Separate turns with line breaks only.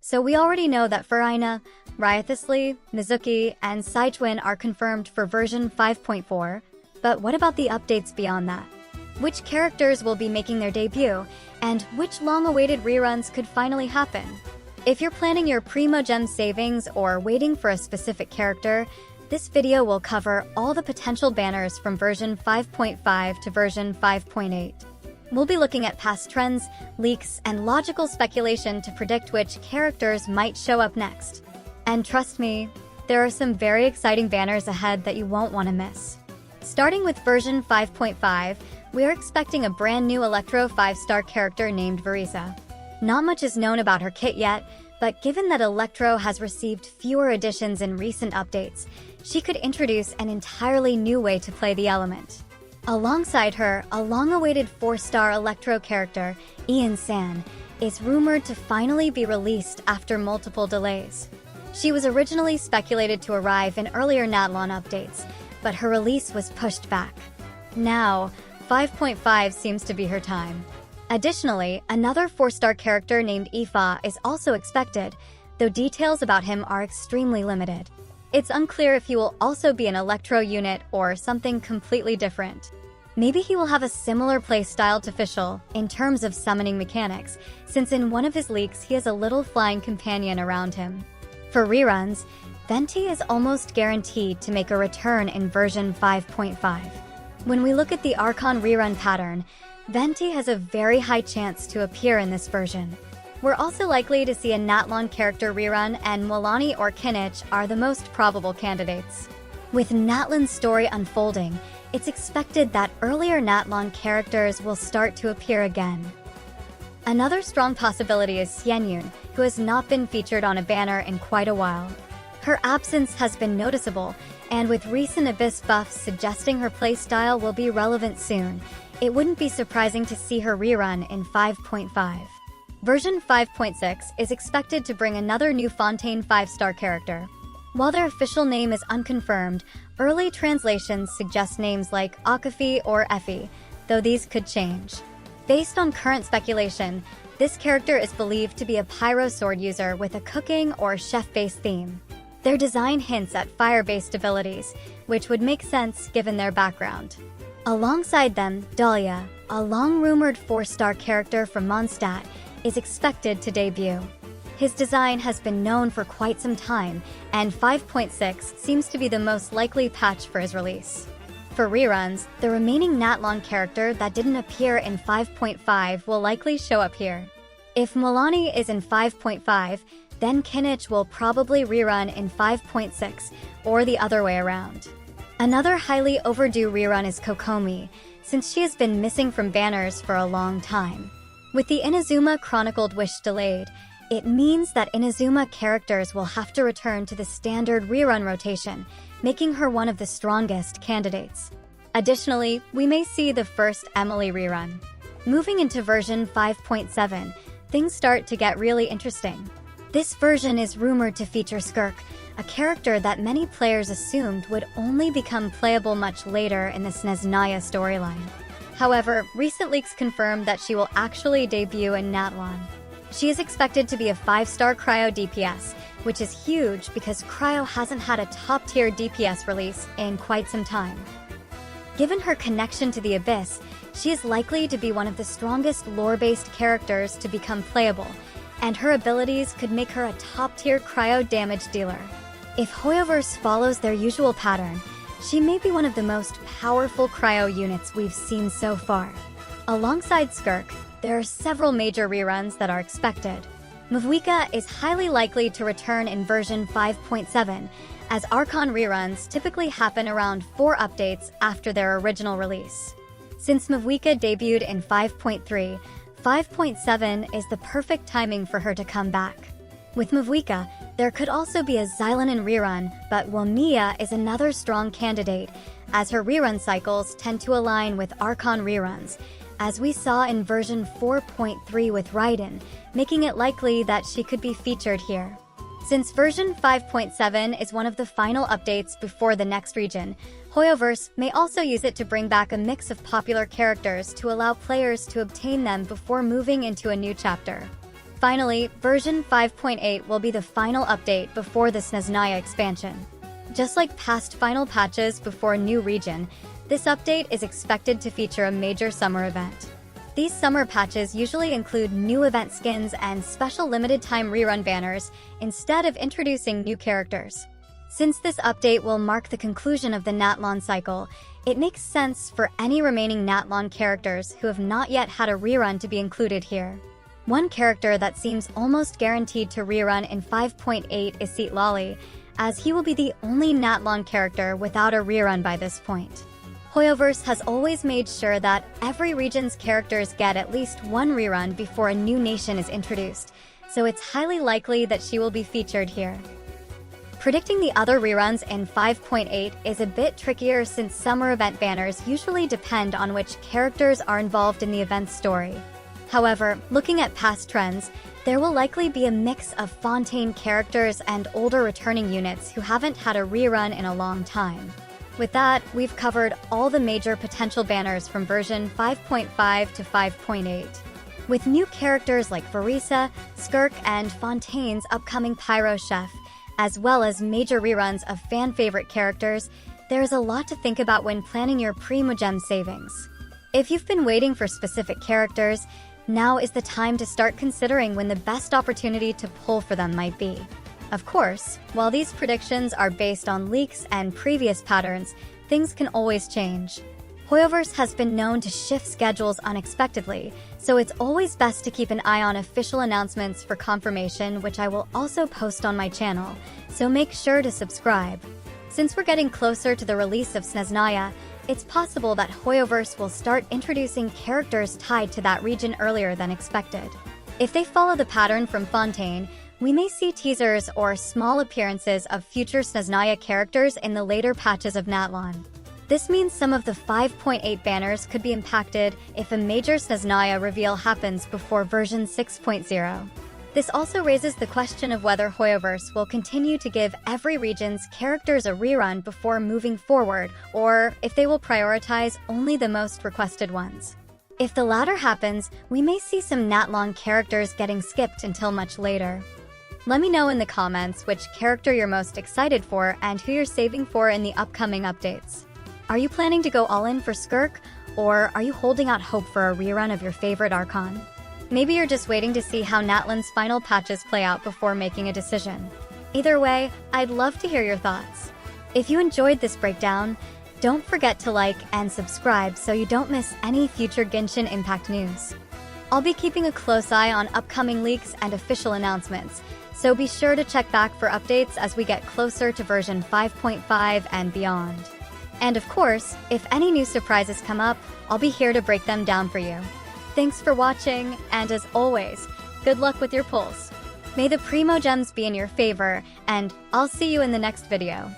So we already know that Furina, Wriothesley, Mizuki, and Sigewinne are confirmed for version 5.4, but what about the updates beyond that? Which characters will be making their debut, and which long-awaited reruns could finally happen? If you're planning your Primogem savings or waiting for a specific character, this video will cover all the potential banners from version 5.5 to version 5.8. We'll be looking at past trends, leaks, and logical speculation to predict which characters might show up next. And trust me, there are some very exciting banners ahead that you won't want to miss. Starting with version 5.5, we're expecting a brand new Electro 5-star character named Furina. Not much is known about her kit yet, but given that Electro has received fewer additions in recent updates, she could introduce an entirely new way to play the element. Alongside her, a long-awaited 4-star Electro character, Ian San, is rumored to finally be released after multiple delays. She was originally speculated to arrive in earlier Natlan updates, but her release was pushed back. Now, 5.5 seems to be her time. Additionally, another 4-star character named Aoife is also expected, though details about him are extremely limited. It's unclear if he will also be an Electro unit or something completely different. Maybe he will have a similar playstyle to Fischl in terms of summoning mechanics, since in one of his leaks he has a little flying companion around him. For reruns, Venti is almost guaranteed to make a return in version 5.5. When we look at the Archon rerun pattern, Venti has a very high chance to appear in this version. We're also likely to see a Natlan character rerun, and Milani or Kinich are the most probable candidates. With Natlan's story unfolding, it's expected that earlier Natlan characters will start to appear again. Another strong possibility is Sigewinne, who has not been featured on a banner in quite a while. Her absence has been noticeable, and with recent Abyss buffs suggesting her playstyle will be relevant soon, it wouldn't be surprising to see her rerun in 5.5. Version 5.6 is expected to bring another new Fontaine 5-star character. While their official name is unconfirmed, early translations suggest names like Akafi or Effie, though these could change. Based on current speculation, this character is believed to be a pyro sword user with a cooking or chef-based theme. Their design hints at fire-based abilities, which would make sense given their background. Alongside them, Dahlia, a long-rumored 4-star character from Mondstadt, is expected to debut. His design has been known for quite some time, and 5.6 seems to be the most likely patch for his release. For reruns, the remaining Natlan character that didn't appear in 5.5 will likely show up here. If Milani is in 5.5, then Kinich will probably rerun in 5.6, or the other way around. Another highly overdue rerun is Kokomi, since she has been missing from banners for a long time. With the Inazuma Chronicled Wish delayed, it means that Inazuma characters will have to return to the standard rerun rotation, making her one of the strongest candidates. Additionally, we may see the first Emily rerun. Moving into version 5.7, things start to get really interesting. This version is rumored to feature Skirk, a character that many players assumed would only become playable much later in the Snezhnaya storyline. However, recent leaks confirm that she will actually debut in Natlan. She is expected to be a 5-star Cryo DPS, which is huge because Cryo hasn't had a top-tier DPS release in quite some time. Given her connection to the Abyss, she is likely to be one of the strongest lore-based characters to become playable, and her abilities could make her a top-tier Cryo damage dealer. If Hoyoverse follows their usual pattern, she may be one of the most powerful Cryo units we've seen so far. Alongside Skirk, there are several major reruns that are expected. Mvwika is highly likely to return in version 5.7, as Archon reruns typically happen around 4 updates after their original release. Since Mvwika debuted in 5.3, 5.7 is the perfect timing for her to come back. With Mvwika, there could also be a Xylonin rerun, but Wamiya is another strong candidate, as her rerun cycles tend to align with Archon reruns, as we saw in version 4.3 with Raiden, making it likely that she could be featured here. Since version 5.7 is one of the final updates before the next region, Hoyoverse may also use it to bring back a mix of popular characters to allow players to obtain them before moving into a new chapter. Finally, version 5.8 will be the final update before the Snezhnaya expansion. Just like past final patches before a new region, this update is expected to feature a major summer event. These summer patches usually include new event skins and special limited-time rerun banners instead of introducing new characters. Since this update will mark the conclusion of the Natlan cycle, it makes sense for any remaining Natlan characters who have not yet had a rerun to be included here. One character that seems almost guaranteed to rerun in 5.8 is Citlali, as he will be the only Natlan character without a rerun by this point. Hoyoverse has always made sure that every region's characters get at least one rerun before a new nation is introduced, so it's highly likely that she will be featured here. Predicting the other reruns in 5.8 is a bit trickier since summer event banners usually depend on which characters are involved in the event's story. However, looking at past trends, there will likely be a mix of Fontaine characters and older returning units who haven't had a rerun in a long time. With that, we've covered all the major potential banners from version 5.5 to 5.8. With new characters like Furina, Skirk, and Fontaine's upcoming Pyro Chef, as well as major reruns of fan-favorite characters, there's a lot to think about when planning your Primogem savings. If you've been waiting for specific characters, now is the time to start considering when the best opportunity to pull for them might be. Of course, while these predictions are based on leaks and previous patterns, things can always change. Hoyoverse has been known to shift schedules unexpectedly, so it's always best to keep an eye on official announcements for confirmation, which I will also post on my channel, so make sure to subscribe. Since we're getting closer to the release of Snezhnaya, it's possible that Hoyoverse will start introducing characters tied to that region earlier than expected. If they follow the pattern from Fontaine, we may see teasers or small appearances of future Snezhnaya characters in the later patches of Natlan. This means some of the 5.8 banners could be impacted if a major Snezhnaya reveal happens before version 6.0. This also raises the question of whether Hoyoverse will continue to give every region's characters a rerun before moving forward, or if they will prioritize only the most requested ones. If the latter happens, we may see some Natlan characters getting skipped until much later. Let me know in the comments which character you're most excited for and who you're saving for in the upcoming updates. Are you planning to go all in for Skirk, or are you holding out hope for a rerun of your favorite Archon? Maybe you're just waiting to see how Natlan's final patches play out before making a decision. Either way, I'd love to hear your thoughts. If you enjoyed this breakdown, don't forget to like and subscribe so you don't miss any future Genshin Impact news. I'll be keeping a close eye on upcoming leaks and official announcements, so be sure to check back for updates as we get closer to version 5.5 and beyond. And of course, if any new surprises come up, I'll be here to break them down for you. Thanks for watching, and as always, good luck with your pulls. May the Primogems be in your favor, and I'll see you in the next video.